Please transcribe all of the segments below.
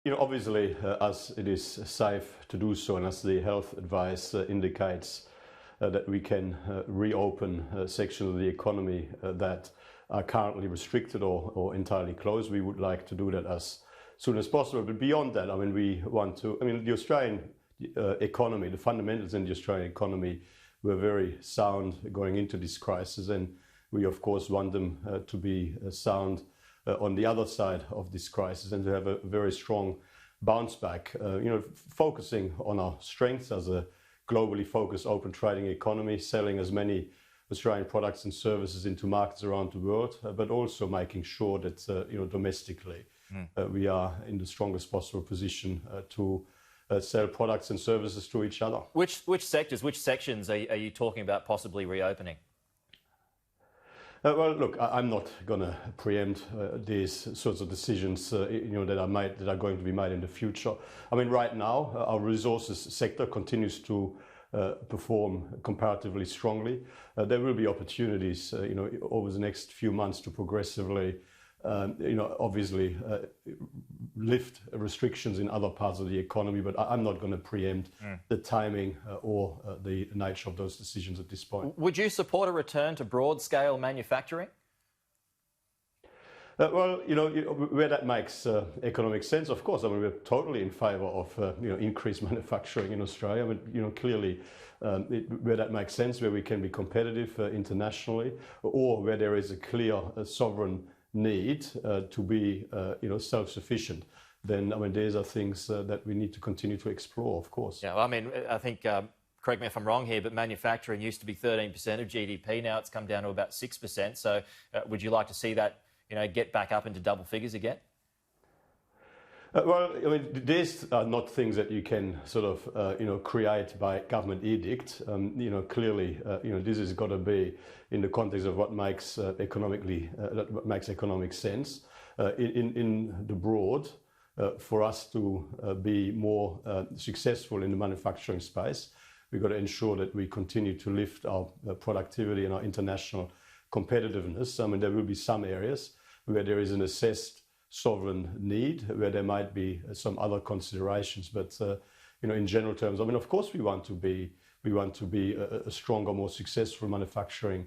Obviously, as it is safe to do so, and as the health advice indicates that we can reopen sections of the economy that are currently restricted or entirely closed, we would like to do that as soon as possible. But beyond that, we want to. The Australian economy, the fundamentals in the Australian economy were very sound going into this crisis, and we of course want them to be sound on the other side of this crisis and to have a very strong bounce back, focusing on our strengths as a globally focused open trading economy, selling as many Australian products and services into markets around the world, but also making sure that domestically we are in the strongest possible position to sell products and services to each other. Which sectors, which sections are you talking about possibly reopening? Well, look, I'm not going to preempt these sorts of decisions, that are going to be made in the future. Right now, our resources sector continues to perform comparatively strongly. There will be opportunities, over the next few months to progressively, obviously lift restrictions in other parts of the economy, but I'm not going to preempt the timing or the nature of those decisions at this point. Would you support a return to broad-scale manufacturing? Well, where that makes economic sense, of course. We're totally in favour of increased manufacturing in Australia. Clearly, where that makes sense, where we can be competitive internationally, or where there is a clear sovereign need to be self-sufficient, then these are things that we need to continue to explore, of course. Yeah, well, I think, correct me if I'm wrong here, but manufacturing used to be 13% of GDP. Now it's come down to about 6%. So would you like to see that get back up into double figures again? Well, these are not things that you can sort of, create by government edict. Clearly, this has got to be in the context of what makes economic sense. In the broad, for us to be more successful in the manufacturing space, we've got to ensure that we continue to lift our productivity and our international competitiveness. There will be some areas where there is an assessed sovereign need, where there might be some other considerations, but in general terms, of course we want to be a stronger, more successful manufacturing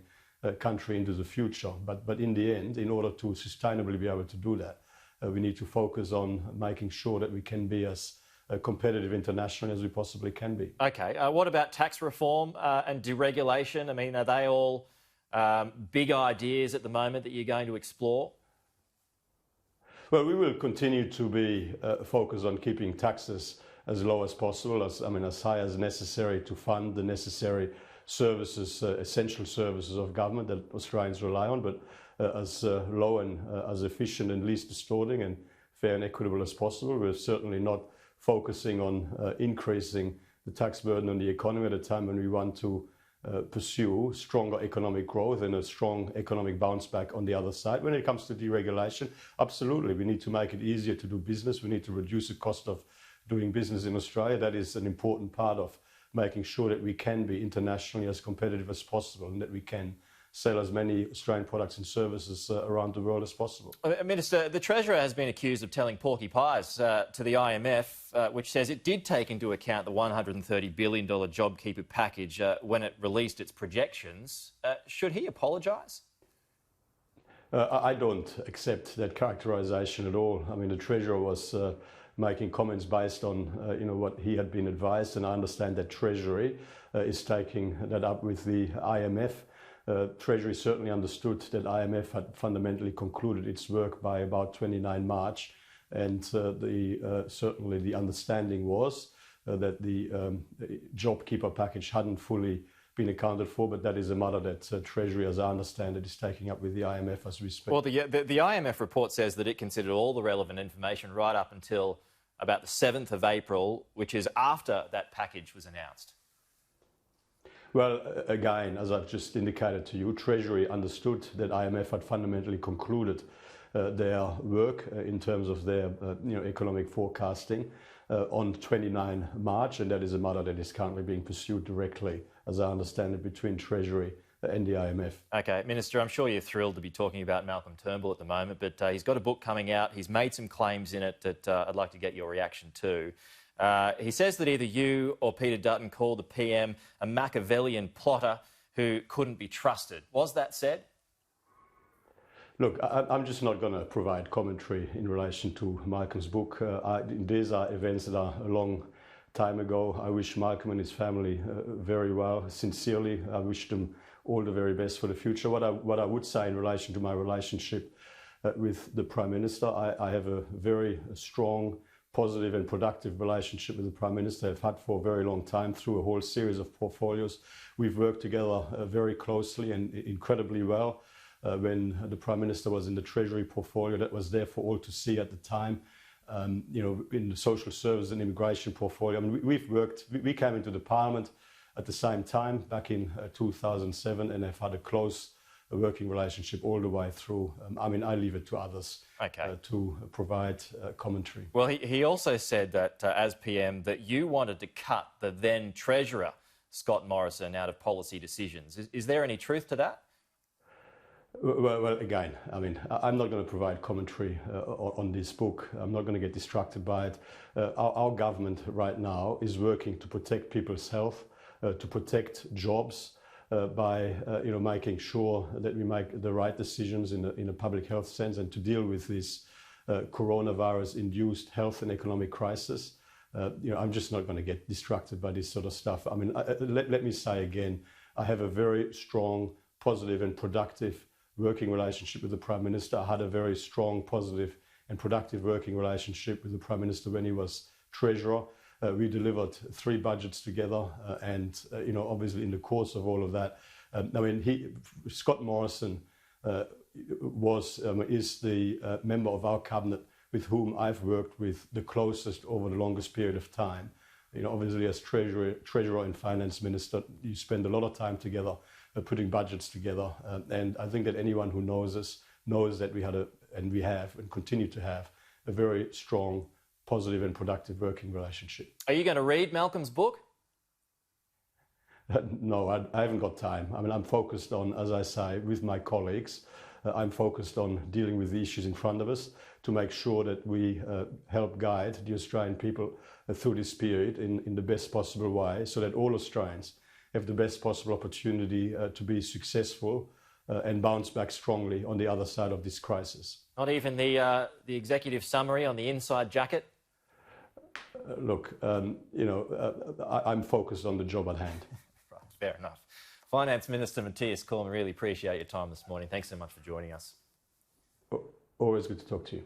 country into the future. But in the end, in order to sustainably be able to do that, we need to focus on making sure that we can be as competitive internationally as we possibly can be. Okay, what about tax reform and deregulation? Are they all big ideas at the moment that you're going to explore? Well, we will continue to be focused on keeping taxes as low as possible, as high as necessary to fund the necessary services, essential services of government that Australians rely on, but as low and as efficient and least distorting and fair and equitable as possible. We're certainly not focusing on increasing the tax burden on the economy at a time when we want to pursue stronger economic growth and a strong economic bounce back on the other side. When it comes to deregulation, absolutely, we need to make it easier to do business. We need to reduce the cost of doing business in Australia. That is an important part of making sure that we can be internationally as competitive as possible and that we can sell as many Australian products and services around the world as possible. Minister, the Treasurer has been accused of telling porky pies to the IMF, which says it did take into account the $130 billion JobKeeper package when it released its projections. Should he apologise? I don't accept that characterisation at all. The Treasurer was making comments based on what he had been advised, and I understand that Treasury is taking that up with the IMF. Treasury certainly understood that IMF had fundamentally concluded its work by about 29 March, and certainly the understanding was that the JobKeeper package hadn't fully been accounted for, but that is a matter that Treasury, as I understand it, is taking up with the IMF as we speak. Well, the IMF report says that it considered all the relevant information right up until about the 7th of April, which is after that package was announced. Well, again, as I've just indicated to you, Treasury understood that IMF had fundamentally concluded their work in terms of their economic forecasting on 29 March, and that is a matter that is currently being pursued directly, as I understand it, between Treasury and the IMF. OK, Minister, I'm sure you're thrilled to be talking about Malcolm Turnbull at the moment, but he's got a book coming out. He's made some claims in it that I'd like to get your reaction to. He says that either you or Peter Dutton called the PM a Machiavellian plotter who couldn't be trusted. Was that said? Look, I'm just not going to provide commentary in relation to Malcolm's book. These are events that are a long time ago. I wish Malcolm and his family very well. Sincerely, I wish them all the very best for the future. What I would say in relation to my relationship with the Prime Minister, I have a very strong, positive and productive relationship with the Prime Minister. I've had for a very long time through a whole series of portfolios. We've worked together very closely and incredibly well. When the Prime Minister was in the Treasury portfolio, that was there for all to see at the time. You know, in the social service and immigration portfolio. I mean, we came into the Parliament at the same time back in 2007 and have had a close working relationship all the way through. I mean, I leave it to others to provide commentary. Well, he also said that as PM that you wanted to cut the then Treasurer, Scott Morrison, out of policy decisions. Is there any truth to that? Well, again, I mean, I'm not going to provide commentary on this book. I'm not going to get distracted by it. Our government right now is working to protect people's health, to protect jobs by making sure that we make the right decisions in a public health sense and to deal with this coronavirus-induced health and economic crisis. I'm just not going to get distracted by this sort of stuff. I mean, let me say again, I have a very strong, positive and productive working relationship with the Prime Minister. I had a very strong, positive and productive working relationship with the Prime Minister when he was Treasurer. We delivered 3 budgets together and, obviously in the course of all of that, Scott Morrison is the member of our cabinet with whom I've worked with the closest over the longest period of time. Obviously as Treasurer and Finance Minister, you spend a lot of time together putting budgets together. And I think that anyone who knows us knows that we have and continue to have a very strong, positive and productive working relationship. Are you going to read Malcolm's book? No, I haven't got time. I mean, I'm focused on, as I say, with my colleagues, I'm focused on dealing with the issues in front of us to make sure that we help guide the Australian people through this period in the best possible way so that all Australians have the best possible opportunity to be successful and bounce back strongly on the other side of this crisis. Not even the executive summary on the inside jacket? Look, I'm focused on the job at hand. Right, fair enough. Finance Minister Mathias Cormann, really appreciate your time this morning. Thanks so much for joining us. Always good to talk to you.